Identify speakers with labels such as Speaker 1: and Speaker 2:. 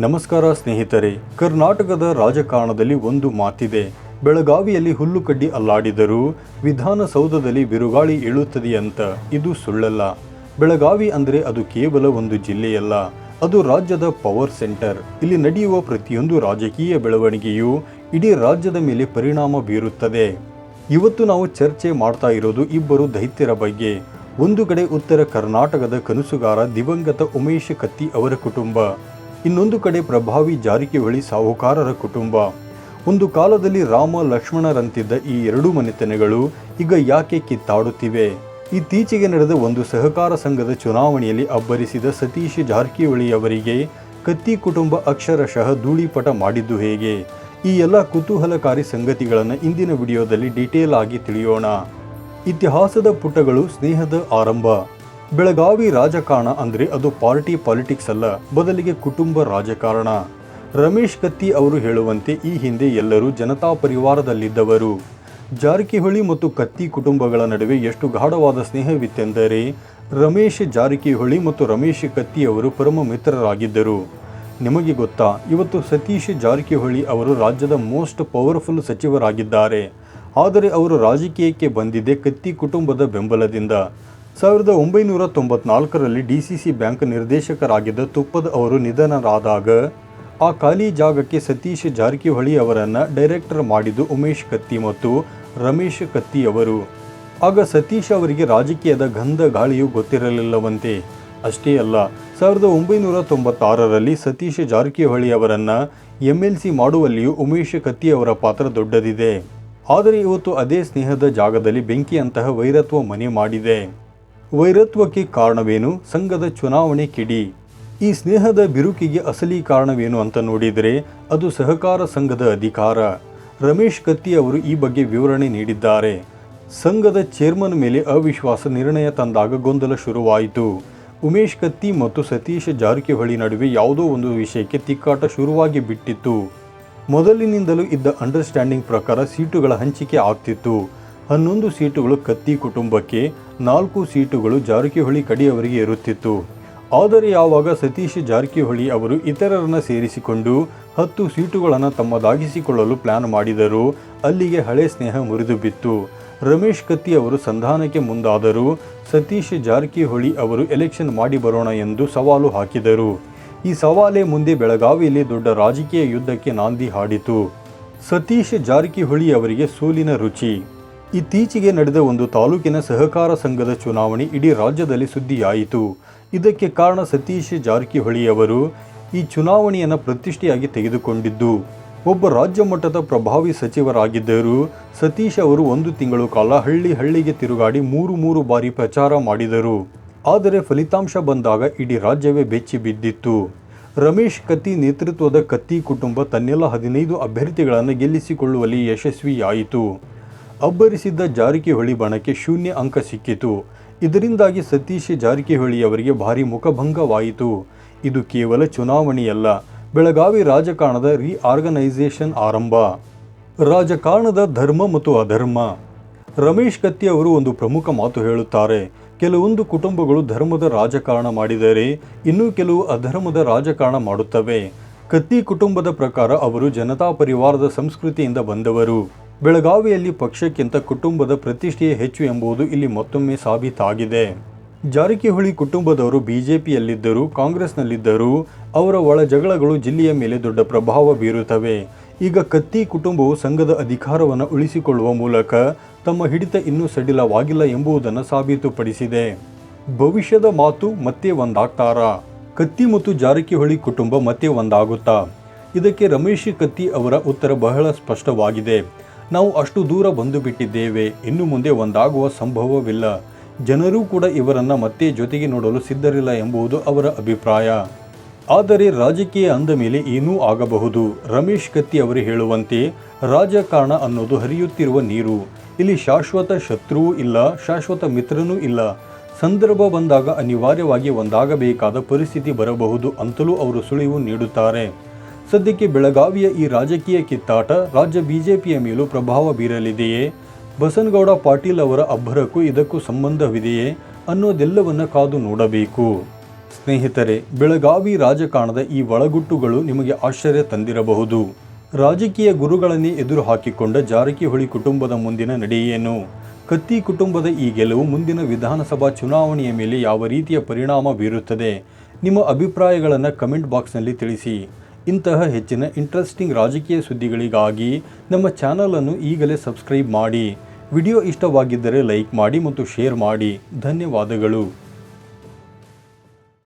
Speaker 1: ನಮಸ್ಕಾರ ಸ್ನೇಹಿತರೆ. ಕರ್ನಾಟಕದ ರಾಜಕಾರಣದಲ್ಲಿ ಒಂದು ಮಾತಿದೆ. ಬೆಳಗಾವಿಯಲ್ಲಿ ಹುಲ್ಲು ಕಡ್ಡಿ ಅಲ್ಲಾಡಿದರೂ ವಿಧಾನಸೌಧದಲ್ಲಿ ಬಿರುಗಾಳಿ ಏಳುತ್ತದೆ ಅಂತ. ಇದು ಸುಳ್ಳಲ್ಲ. ಬೆಳಗಾವಿ ಅಂದರೆ ಅದು ಕೇವಲ ಒಂದು ಜಿಲ್ಲೆಯಲ್ಲ, ಅದು ರಾಜ್ಯದ ಪವರ್ ಸೆಂಟರ್. ಇಲ್ಲಿ ನಡೆಯುವ ಪ್ರತಿಯೊಂದು ರಾಜಕೀಯ ಬೆಳವಣಿಗೆಯೂ ಇಡೀ ರಾಜ್ಯದ ಮೇಲೆ ಪರಿಣಾಮ ಬೀರುತ್ತದೆ. ಇವತ್ತು ನಾವು ಚರ್ಚೆ ಮಾಡ್ತಾ ಇರೋದು ಇಬ್ಬರು ದೈತ್ಯರ ಬಗ್ಗೆ. ಒಂದು ಕಡೆ ಉತ್ತರ ಕರ್ನಾಟಕದ ಕನಸುಗಾರ ದಿವಂಗತ ಉಮೇಶ್ ಕತ್ತಿ ಅವರ ಕುಟುಂಬ, ಇನ್ನೊಂದು ಕಡೆ ಪ್ರಭಾವಿ ಜಾರಕಿಹೊಳಿ ಸಾಹುಕಾರರ ಕುಟುಂಬ. ಒಂದು ಕಾಲದಲ್ಲಿ ರಾಮ ಲಕ್ಷ್ಮಣರಂತಿದ್ದ ಈ ಎರಡೂ ಮನೆತನಗಳು ಈಗ ಯಾಕೆ ಕಿತ್ತಾಡುತ್ತಿವೆ? ಇತ್ತೀಚೆಗೆ ನಡೆದ ಒಂದು ಸಹಕಾರ ಸಂಘದ ಚುನಾವಣೆಯಲ್ಲಿ ಅಬ್ಬರಿಸಿದ ಸತೀಶ್ ಜಾರಕಿಹೊಳಿ ಅವರಿಗೆ ಕತ್ತಿ ಕುಟುಂಬ ಅಕ್ಷರಶಃ ಧೂಳಿಪಟ ಮಾಡಿದ್ದು ಹೇಗೆ? ಈ ಎಲ್ಲ ಕುತೂಹಲಕಾರಿ ಸಂಗತಿಗಳನ್ನು ಇಂದಿನ ವಿಡಿಯೋದಲ್ಲಿ ಡೀಟೇಲ್ ಆಗಿ ತಿಳಿಯೋಣ. ಇತಿಹಾಸದ ಪುಟಗಳು, ಸ್ನೇಹದ ಆರಂಭ. ಬೆಳಗಾವಿ ರಾಜಕಾರಣ ಅಂದರೆ ಅದು ಪಾಲಿಟಿಕ್ಸ್ ಅಲ್ಲ, ಬದಲಿಗೆ ಕುಟುಂಬ ರಾಜಕಾರಣ. ರಮೇಶ್ ಕತ್ತಿ ಅವರು ಹೇಳುವಂತೆ ಈ ಹಿಂದೆ ಎಲ್ಲರೂ ಜನತಾ ಪರಿವಾರದಲ್ಲಿದ್ದವರು. ಜಾರಕಿಹೊಳಿ ಮತ್ತು ಕತ್ತಿ ಕುಟುಂಬಗಳ ನಡುವೆ ಎಷ್ಟು ಗಾಢವಾದ ಸ್ನೇಹವಿತ್ತೆಂದರೆ ರಮೇಶ್ ಜಾರಕಿಹೊಳಿ ಮತ್ತು ರಮೇಶ್ ಕತ್ತಿ ಅವರು ಪರಮ ಮಿತ್ರರಾಗಿದ್ದರು. ನಿಮಗೆ ಗೊತ್ತಾ, ಇವತ್ತು ಸತೀಶ್ ಜಾರಕಿಹೊಳಿ ಅವರು ರಾಜ್ಯದ ಮೋಸ್ಟ್ ಪವರ್ಫುಲ್ ಸಚಿವರಾಗಿದ್ದಾರೆ. ಆದರೆ ಅವರು ರಾಜಕೀಯಕ್ಕೆ ಬಂದಿದ್ದೇ ಕತ್ತಿ ಕುಟುಂಬದ ಬೆಂಬಲದಿಂದ. 1994ರಲ್ಲಿ DCC ಬ್ಯಾಂಕ್ ನಿರ್ದೇಶಕರಾಗಿದ್ದ ತುಪ್ಪದ್ ಅವರು ನಿಧನರಾದಾಗ ಆ ಖಾಲಿ ಜಾಗಕ್ಕೆ ಸತೀಶ್ ಜಾರಕಿಹೊಳಿ ಅವರನ್ನು ಡೈರೆಕ್ಟರ್ ಮಾಡಿದ್ದು ಉಮೇಶ್ ಕತ್ತಿ ಮತ್ತು ರಮೇಶ್ ಕತ್ತಿ ಅವರು. ಆಗ ಸತೀಶ್ ಅವರಿಗೆ ರಾಜಕೀಯದ ಗಂಧ ಗಾಳಿಯೂ ಗೊತ್ತಿರಲಿಲ್ಲವಂತೆ. ಅಷ್ಟೇ ಅಲ್ಲ, 1996ರಲ್ಲಿ ಸತೀಶ್ ಜಾರಕಿಹೊಳಿ ಅವರನ್ನು MLC ಮಾಡುವಲ್ಲಿಯೂ ಉಮೇಶ್ ಕತ್ತಿ ಅವರ ಪಾತ್ರ ದೊಡ್ಡದಿದೆ. ಆದರೆ ಇವತ್ತು ಅದೇ ಸ್ನೇಹದ ಜಾಗದಲ್ಲಿ ಬೆಂಕಿಯಂತಹ ವೈರತ್ವ ಮನೆ ಮಾಡಿದೆ. ವೈರತ್ವಕ್ಕೆ ಕಾರಣವೇನು? ಸಂಘದ ಚುನಾವಣೆ ಕಿಡಿ. ಈ ಸ್ನೇಹದ ಬಿರುಕಿಗೆ ಅಸಲಿ ಕಾರಣವೇನು ಅಂತ ನೋಡಿದರೆ ಅದು ಸಹಕಾರ ಸಂಘದ ಅಧಿಕಾರ. ರಮೇಶ್ ಕತ್ತಿ ಅವರು ಈ ಬಗ್ಗೆ ವಿವರಣೆ ನೀಡಿದ್ದಾರೆ. ಸಂಘದ ಚೇರ್ಮನ್ ಮೇಲೆ ಅವಿಶ್ವಾಸ ನಿರ್ಣಯ ತಂದಾಗ ಗೊಂದಲ ಶುರುವಾಯಿತು. ಉಮೇಶ್ ಕತ್ತಿ ಮತ್ತು ಸತೀಶ್ ಜಾರಕಿಹೊಳಿ ನಡುವೆ ಯಾವುದೋ ಒಂದು ವಿಷಯಕ್ಕೆ ತಿಕ್ಕಾಟ ಶುರುವಾಗಿ ಬಿಟ್ಟಿತ್ತು. ಮೊದಲಿನಿಂದಲೂ ಇದ್ದ ಅಂಡರ್ಸ್ಟ್ಯಾಂಡಿಂಗ್ ಪ್ರಕಾರ ಸೀಟುಗಳ ಹಂಚಿಕೆ ಆಗ್ತಿತ್ತು. 11 ಸೀಟುಗಳು ಕತ್ತಿ ಕುಟುಂಬಕ್ಕೆ, 4 ಸೀಟುಗಳು ಜಾರಕಿಹೊಳಿ ಕಡೆಯವರಿಗೆ ಇರುತ್ತಿತ್ತು. ಆದರೆ ಯಾವಾಗ ಸತೀಶ್ ಜಾರಕಿಹೊಳಿ ಅವರು ಇತರರನ್ನು ಸೇರಿಸಿಕೊಂಡು 10 ಸೀಟುಗಳನ್ನು ತಮ್ಮದಾಗಿಸಿಕೊಳ್ಳಲು ಪ್ಲಾನ್ ಮಾಡಿದರೂ ಅಲ್ಲಿಗೆ ಹಳೆ ಸ್ನೇಹ ಮುರಿದು ಬಿತ್ತು. ರಮೇಶ್ ಕತ್ತಿ ಅವರು ಸಂಧಾನಕ್ಕೆ ಮುಂದಾದರೂ ಸತೀಶ್ ಜಾರಕಿಹೊಳಿ ಅವರು ಎಲೆಕ್ಷನ್ ಮಾಡಿ ಬರೋಣ ಎಂದು ಸವಾಲು ಹಾಕಿದರು. ಈ ಸವಾಲೇ ಮುಂದೆ ಬೆಳಗಾವಿಯಲ್ಲಿ ದೊಡ್ಡ ರಾಜಕೀಯ ಯುದ್ಧಕ್ಕೆ ನಾಂದಿ ಹಾಡಿತು. ಸತೀಶ್ ಜಾರಕಿಹೊಳಿ ಅವರಿಗೆ ಸೋಲಿನ ರುಚಿ. ಇತ್ತೀಚೆಗೆ ನಡೆದ ಒಂದು ತಾಲೂಕಿನ ಸಹಕಾರ ಸಂಘದ ಚುನಾವಣೆ ಇಡೀ ರಾಜ್ಯದಲ್ಲಿ ಸುದ್ದಿಯಾಯಿತು. ಇದಕ್ಕೆ ಕಾರಣ ಸತೀಶ್ ಜಾರಕಿಹೊಳಿ ಅವರು ಈ ಚುನಾವಣೆಯನ್ನು ಪ್ರತಿಷ್ಠೆಯಾಗಿ ತೆಗೆದುಕೊಂಡಿದ್ದು. ಒಬ್ಬ ರಾಜ್ಯ ಮಟ್ಟದ ಪ್ರಭಾವಿ ಸಚಿವರಾಗಿದ್ದರೂ ಸತೀಶ್ ಅವರು 1 ತಿಂಗಳು ಕಾಲ ಹಳ್ಳಿಗೆ ತಿರುಗಾಡಿ 3 ಬಾರಿ ಪ್ರಚಾರ ಮಾಡಿದರು. ಆದರೆ ಫಲಿತಾಂಶ ಬಂದಾಗ ಇಡೀ ರಾಜ್ಯವೇ ಬೆಚ್ಚಿ ಬಿದ್ದಿತ್ತು. ರಮೇಶ್ ಕತ್ತಿ ನೇತೃತ್ವದ ಕತ್ತಿ ಕುಟುಂಬ ತನ್ನೆಲ್ಲ 15 ಅಭ್ಯರ್ಥಿಗಳನ್ನು ಗೆಲ್ಲಿಸಿಕೊಳ್ಳುವಲ್ಲಿ ಯಶಸ್ವಿಯಾಯಿತು. ಅಬ್ಬರಿಸಿದ್ದ ಜಾರಕಿಹೊಳಿ ಬಣಕ್ಕೆ 0 ಅಂಕ ಸಿಕ್ಕಿತು. ಇದರಿಂದಾಗಿ ಸತೀಶ್ ಜಾರಕಿಹೊಳಿ ಅವರಿಗೆ ಭಾರಿ ಮುಖಭಂಗವಾಯಿತು. ಇದು ಕೇವಲ ಚುನಾವಣೆಯಲ್ಲ, ಬೆಳಗಾವಿ ರಾಜಕಾರಣದ ರೀಆರ್ಗನೈಸೇಷನ್ ಆರಂಭ. ರಾಜಕಾರಣದ ಧರ್ಮ ಮತ್ತು ಅಧರ್ಮ. ರಮೇಶ್ ಕತ್ತಿ ಅವರು ಒಂದು ಪ್ರಮುಖ ಮಾತು ಹೇಳುತ್ತಾರೆ. ಕೆಲವೊಂದು ಕುಟುಂಬಗಳು ಧರ್ಮದ ರಾಜಕಾರಣ ಮಾಡಿದರೆ ಇನ್ನೂ ಕೆಲವು ಅಧರ್ಮದ ರಾಜಕಾರಣ ಮಾಡುತ್ತವೆ. ಕತ್ತಿ ಕುಟುಂಬದ ಪ್ರಕಾರ ಅವರು ಜನತಾ ಪರಿವಾರದ ಸಂಸ್ಕೃತಿಯಿಂದ ಬಂದವರು. ಬೆಳಗಾವಿಯಲ್ಲಿ ಪಕ್ಷಕ್ಕಿಂತ ಕುಟುಂಬದ ಪ್ರತಿಷ್ಠೆಯೇ ಹೆಚ್ಚು ಎಂಬುದು ಇಲ್ಲಿ ಮತ್ತೊಮ್ಮೆ ಸಾಬೀತಾಗಿದೆ. ಜಾರಕಿಹೊಳಿ ಕುಟುಂಬದವರು BJPಯಲ್ಲಿದ್ದರೂ ಕಾಂಗ್ರೆಸ್ನಲ್ಲಿದ್ದರೂ ಅವರ ಒಳ ಜಗಳಗಳು ಜಿಲ್ಲೆಯ ಮೇಲೆ ದೊಡ್ಡ ಪ್ರಭಾವ ಬೀರುತ್ತವೆ. ಈಗ ಕತ್ತಿ ಕುಟುಂಬವು ಸಂಘದ ಅಧಿಕಾರವನ್ನು ಉಳಿಸಿಕೊಳ್ಳುವ ಮೂಲಕ ತಮ್ಮ ಹಿಡಿತ ಇನ್ನೂ ಸಡಿಲವಾಗಿಲ್ಲ ಎಂಬುದನ್ನು ಸಾಬೀತುಪಡಿಸಿದೆ. ಭವಿಷ್ಯದ ಮಾತು, ಮತ್ತೆ ಒಂದಾಗ್ತಾರಾ? ಕತ್ತಿ ಮತ್ತು ಜಾರಕಿಹೊಳಿ ಕುಟುಂಬ ಮತ್ತೆ ಒಂದಾಗುತ್ತಾ? ಇದಕ್ಕೆ ರಮೇಶ್ ಕತ್ತಿ ಅವರ ಉತ್ತರ ಬಹಳ ಸ್ಪಷ್ಟವಾಗಿದೆ. ನಾವು ಅಷ್ಟು ದೂರ ಬಂದು ಬಿಟ್ಟಿದ್ದೇವೆ, ಇನ್ನು ಮುಂದೆ ಒಂದಾಗುವ ಸಂಭವವಿಲ್ಲ. ಜನರೂ ಕೂಡ ಇವರನ್ನು ಮತ್ತೆ ಜೊತೆಗೆ ನೋಡಲು ಸಿದ್ಧರಿಲ್ಲ ಎಂಬುದು ಅವರ ಅಭಿಪ್ರಾಯ. ಆದರೆ ರಾಜಕೀಯ ಅಂದ ಮೇಲೆ ಏನೂ ಆಗಬಹುದು. ರಮೇಶ್ ಕತ್ತಿ ಅವರು ಹೇಳುವಂತೆ ರಾಜಕಾರಣ ಅನ್ನೋದು ಹರಿಯುತ್ತಿರುವ ನೀರು. ಇಲ್ಲಿ ಶಾಶ್ವತ ಶತ್ರುವೂ ಇಲ್ಲ, ಶಾಶ್ವತ ಮಿತ್ರನೂ ಇಲ್ಲ. ಸಂದರ್ಭ ಬಂದಾಗ ಅನಿವಾರ್ಯವಾಗಿ ಒಂದಾಗಬೇಕಾದ ಪರಿಸ್ಥಿತಿ ಬರಬಹುದು ಅಂತಲೂ ಅವರು ಸುಳಿವು ನೀಡುತ್ತಾರೆ. ಸದ್ಯಕ್ಕೆ ಬೆಳಗಾವಿಯ ಈ ರಾಜಕೀಯ ಕಿತ್ತಾಟ ರಾಜ್ಯ BJPಯ ಮೇಲೂ ಪ್ರಭಾವ ಬೀರಲಿದೆಯೇ? ಬಸನಗೌಡ ಪಾಟೀಲ್ ಅವರ ಅಬ್ಬರಕ್ಕೂ ಇದಕ್ಕೂ ಸಂಬಂಧವಿದೆಯೇ ಅನ್ನೋದೆಲ್ಲವನ್ನು ಕಾದು ನೋಡಬೇಕು. ಸ್ನೇಹಿತರೆ, ಬೆಳಗಾವಿ ರಾಜಕಾರಣದ ಈ ಒಳಗುಟ್ಟುಗಳು ನಿಮಗೆ ಆಶ್ಚರ್ಯ ತಂದಿರಬಹುದು. ರಾಜಕೀಯ ಗುರುಗಳನ್ನೇ ಎದುರು ಹಾಕಿಕೊಂಡ ಜಾರಕಿಹೊಳಿ ಕುಟುಂಬದ ಮುಂದಿನ ನಡೆಯೇನು? ಕತ್ತಿ ಕುಟುಂಬದ ಈ ಗೆಲುವು ಮುಂದಿನ ವಿಧಾನಸಭಾ ಚುನಾವಣೆಯ ಮೇಲೆ ಯಾವ ರೀತಿಯ ಪರಿಣಾಮ ಬೀರುತ್ತದೆ? ನಿಮ್ಮ ಅಭಿಪ್ರಾಯಗಳನ್ನು ಕಮೆಂಟ್ ಬಾಕ್ಸ್ನಲ್ಲಿ ತಿಳಿಸಿ. ಇಂತಹ ಹೆಚ್ಚಿನ ಇಂಟ್ರೆಸ್ಟಿಂಗ್ ರಾಜಕೀಯ ಸುದ್ದಿಗಳಿಗಾಗಿ ನಮ್ಮ ಚಾನಲನ್ನು ಈಗಲೇ ಸಬ್ಸ್ಕ್ರೈಬ್ ಮಾಡಿ. ವಿಡಿಯೋ ಇಷ್ಟವಾಗಿದ್ದರೆ ಲೈಕ್ ಮಾಡಿ ಮತ್ತು ಶೇರ್ ಮಾಡಿ. ಧನ್ಯವಾದಗಳು.